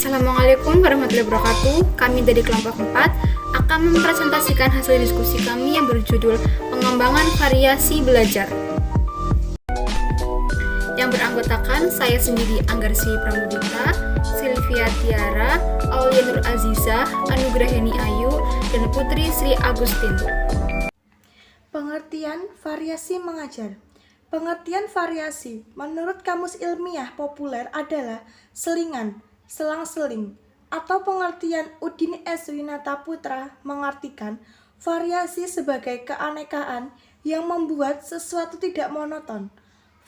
Assalamualaikum warahmatullahi wabarakatuh. Kami dari kelompok 4 akan mempresentasikan hasil diskusi kami yang berjudul Pengembangan Variasi Belajar. Yang beranggotakan saya sendiri, Anggarsi Pramudita, Sylvia Tiara, Aulia Nur Aziza, Anugraheni Ayu, dan Putri Sri Agustin. Pengertian variasi mengajar. Pengertian variasi menurut Kamus Ilmiah Populer adalah selingan, selang-seling, atau pengertian Udin S. Winata Putra mengartikan variasi sebagai keanekaan yang membuat sesuatu tidak monoton.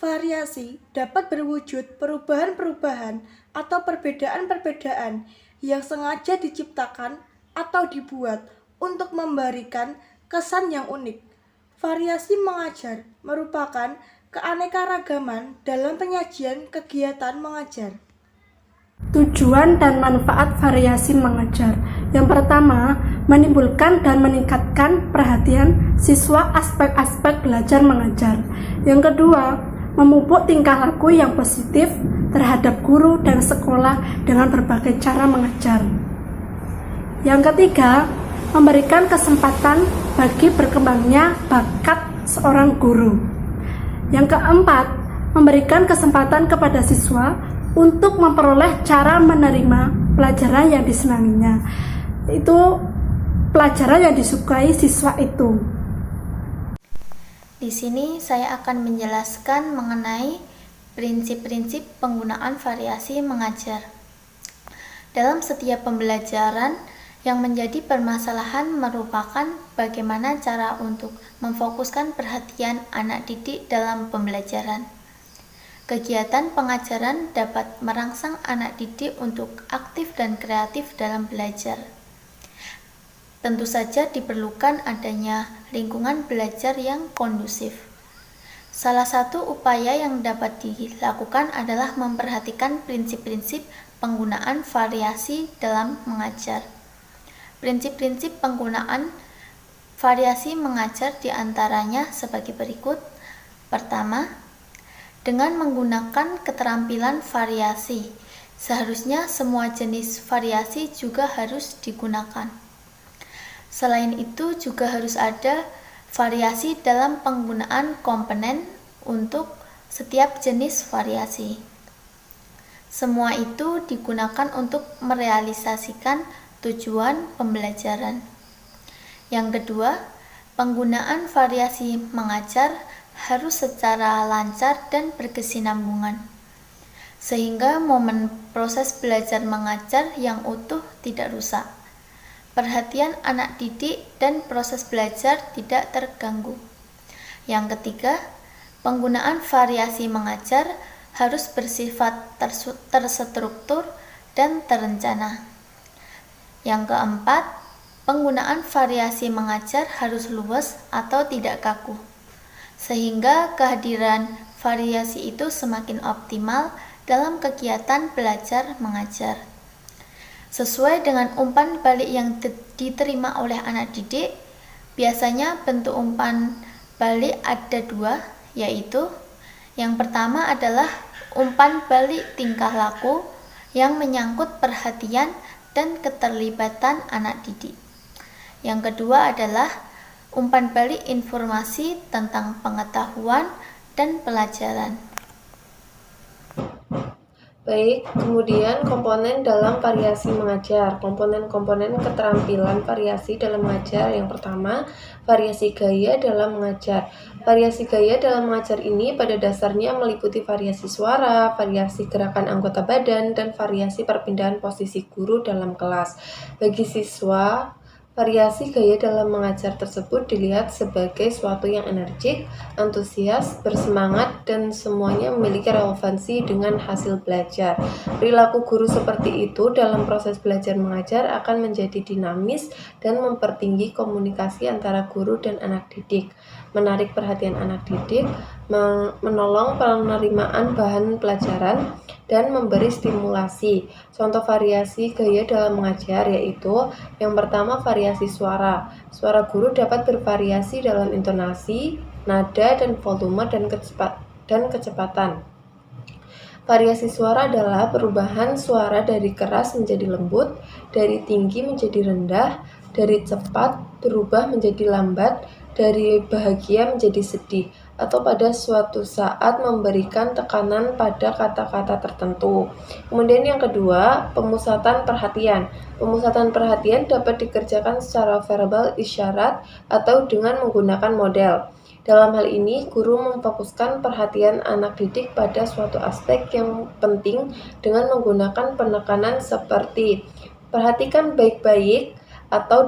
Variasi dapat berwujud perubahan-perubahan atau perbedaan-perbedaan yang sengaja diciptakan atau dibuat untuk memberikan kesan yang unik. Variasi mengajar merupakan keanekaragaman dalam penyajian kegiatan mengajar. Tujuan dan manfaat variasi mengajar. Yang pertama, menimbulkan dan meningkatkan perhatian siswa aspek-aspek belajar mengajar. Yang kedua, memupuk tingkah laku yang positif terhadap guru dan sekolah dengan berbagai cara mengajar. Yang ketiga, memberikan kesempatan bagi berkembangnya bakat seorang guru. Yang keempat, memberikan kesempatan kepada siswa untuk memperoleh cara menerima pelajaran yang disenanginya. Itu pelajaran yang disukai siswa itu. Di sini saya akan menjelaskan mengenai prinsip-prinsip penggunaan variasi mengajar. Dalam setiap pembelajaran, yang menjadi permasalahan merupakan bagaimana cara untuk memfokuskan perhatian anak didik dalam pembelajaran. Kegiatan pengajaran dapat merangsang anak didik untuk aktif dan kreatif dalam belajar. Tentu saja diperlukan adanya lingkungan belajar yang kondusif. Salah satu upaya yang dapat dilakukan adalah memperhatikan prinsip-prinsip penggunaan variasi dalam mengajar. Prinsip-prinsip penggunaan variasi mengajar diantaranya sebagai berikut. Pertama, dengan menggunakan keterampilan variasi, seharusnya semua jenis variasi juga harus digunakan. Selain itu, juga harus ada variasi dalam penggunaan komponen untuk setiap jenis variasi. Semua itu digunakan untuk merealisasikan tujuan pembelajaran. Yang kedua, penggunaan variasi mengajar harus secara lancar dan berkesinambungan, sehingga momen proses belajar mengajar yang utuh tidak rusak. Perhatian anak didik dan proses belajar tidak terganggu. Yang ketiga, penggunaan variasi mengajar harus bersifat terstruktur dan terencana. Yang keempat, penggunaan variasi mengajar harus luas atau tidak kaku, sehingga kehadiran variasi itu semakin optimal dalam kegiatan belajar mengajar. Sesuai dengan umpan balik yang diterima oleh anak didik, biasanya bentuk umpan balik ada dua, yaitu yang pertama adalah umpan balik tingkah laku yang menyangkut perhatian dan keterlibatan anak didik. Yang kedua adalah umpan balik informasi tentang pengetahuan dan pelajaran. Baik, kemudian komponen dalam variasi mengajar. Komponen-komponen keterampilan variasi dalam mengajar. Yang pertama, variasi gaya dalam mengajar. Variasi gaya dalam mengajar ini pada dasarnya meliputi variasi suara, variasi gerakan anggota badan, dan variasi perpindahan posisi guru dalam kelas. Bagi siswa, variasi gaya dalam mengajar tersebut dilihat sebagai suatu yang energik, antusias, bersemangat, dan semuanya memiliki relevansi dengan hasil belajar. Perilaku guru seperti itu dalam proses belajar mengajar akan menjadi dinamis dan mempertinggi komunikasi antara guru dan anak didik, menarik perhatian anak didik, menolong penerimaan bahan pelajaran, dan memberi stimulasi. Contoh variasi gaya dalam mengajar yaitu yang pertama, variasi suara. Suara guru dapat bervariasi dalam intonasi, nada, dan volume dan kecepatan. Variasi suara adalah perubahan suara dari keras menjadi lembut, dari tinggi menjadi rendah, dari cepat berubah menjadi lambat, dari bahagia menjadi sedih, atau pada suatu saat memberikan tekanan pada kata-kata tertentu. Kemudian yang kedua, pemusatan perhatian. Pemusatan perhatian dapat dikerjakan secara verbal isyarat atau dengan menggunakan model. Dalam hal ini, guru memfokuskan perhatian anak didik pada suatu aspek yang penting dengan menggunakan penekanan seperti perhatikan baik-baik atau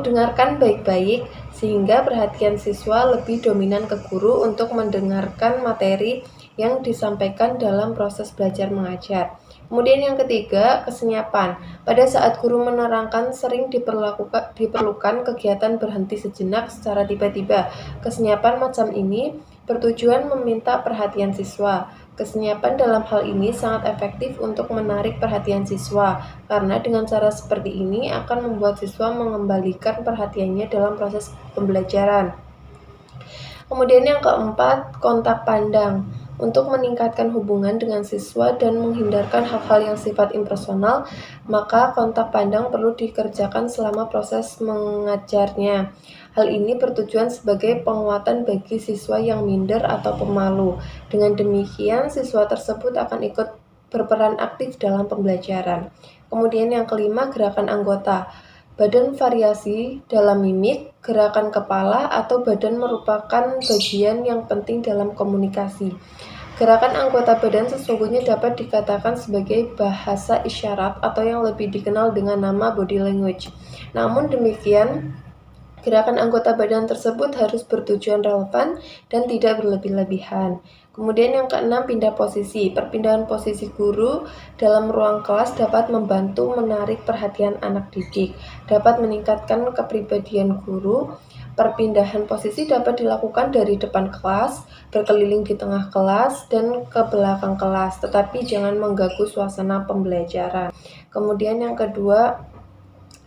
dengarkan baik-baik, sehingga perhatian siswa lebih dominan ke guru untuk mendengarkan materi yang disampaikan dalam proses belajar mengajar. Kemudian yang ketiga, kesenyapan. Pada saat guru menerangkan sering diperlukan kegiatan berhenti sejenak secara tiba-tiba. Kesenyapan macam ini bertujuan meminta perhatian siswa. Kesenyapan dalam hal ini sangat efektif untuk menarik perhatian siswa, karena dengan cara seperti ini akan membuat siswa mengembalikan perhatiannya dalam proses pembelajaran. Kemudian yang keempat, kontak pandang. Untuk meningkatkan hubungan dengan siswa dan menghindarkan hal-hal yang sifat impersonal, maka kontak pandang perlu dikerjakan selama proses mengajarnya. Hal ini bertujuan sebagai penguatan bagi siswa yang minder atau pemalu. Dengan demikian, siswa tersebut akan ikut berperan aktif dalam pembelajaran. Kemudian yang kelima, gerakan anggota. Badan variasi dalam mimik, gerakan kepala atau badan merupakan bagian yang penting dalam komunikasi. Gerakan anggota badan sesungguhnya dapat dikatakan sebagai bahasa isyarat atau yang lebih dikenal dengan nama body language. Namun demikian, gerakan anggota badan tersebut harus bertujuan relevan dan tidak berlebih-lebihan. Kemudian yang keenam, pindah posisi. Perpindahan posisi guru dalam ruang kelas dapat membantu menarik perhatian anak didik, dapat meningkatkan kepribadian guru. Perpindahan posisi dapat dilakukan dari depan kelas, berkeliling di tengah kelas, dan ke belakang kelas, tetapi jangan mengganggu suasana pembelajaran. Kemudian yang kedua,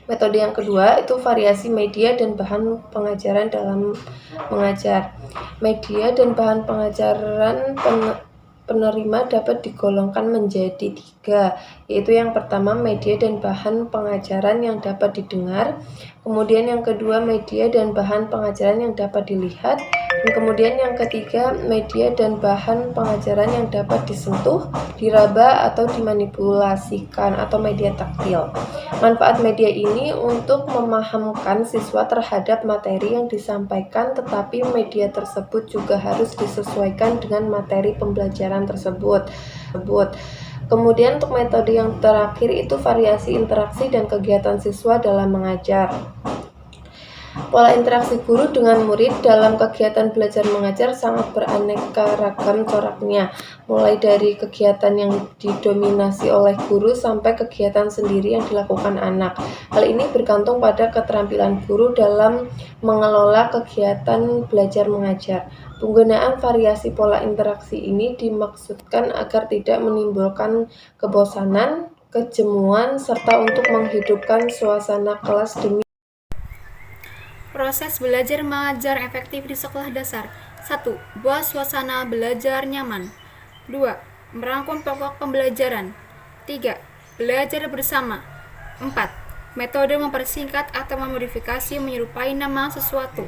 metode yang kedua itu variasi media dan bahan pengajaran dalam mengajar. Media dan bahan pengajaran penerima dapat digolongkan menjadi 3, yaitu yang pertama media dan bahan pengajaran yang dapat didengar, kemudian yang kedua media dan bahan pengajaran yang dapat dilihat, dan kemudian yang ketiga media dan bahan pengajaran yang dapat disentuh, diraba atau dimanipulasikan atau media taktil. Manfaat media ini untuk memahamkan siswa terhadap materi yang disampaikan, tetapi media tersebut juga harus disesuaikan dengan materi pembelajaran tersebut. Kemudian untuk metode yang terakhir itu variasi interaksi dan kegiatan siswa dalam mengajar. Pola interaksi guru dengan murid dalam kegiatan belajar mengajar sangat beraneka ragam coraknya, mulai dari kegiatan yang didominasi oleh guru sampai kegiatan sendiri yang dilakukan anak. Hal ini bergantung pada keterampilan guru dalam mengelola kegiatan belajar mengajar. Penggunaan variasi pola interaksi ini dimaksudkan agar tidak menimbulkan kebosanan, kejemuan, serta untuk menghidupkan suasana kelas demi Proses belajar mengajar efektif di sekolah dasar. 1. Buat suasana belajar nyaman. 2. Merangkum pokok pembelajaran. 3. Belajar bersama. 4. Metode mempersingkat atau memodifikasi menyerupai nama sesuatu.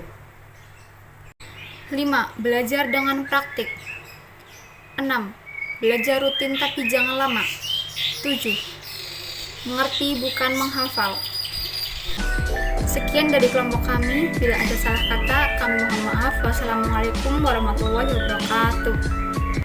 5. Belajar dengan praktik. 6. Belajar rutin tapi jangan lama. 7. Mengerti bukan menghafal. Sekian dari kelompok kami. Bila ada salah kata, kami mohon maaf. Wassalamualaikum warahmatullahi wabarakatuh.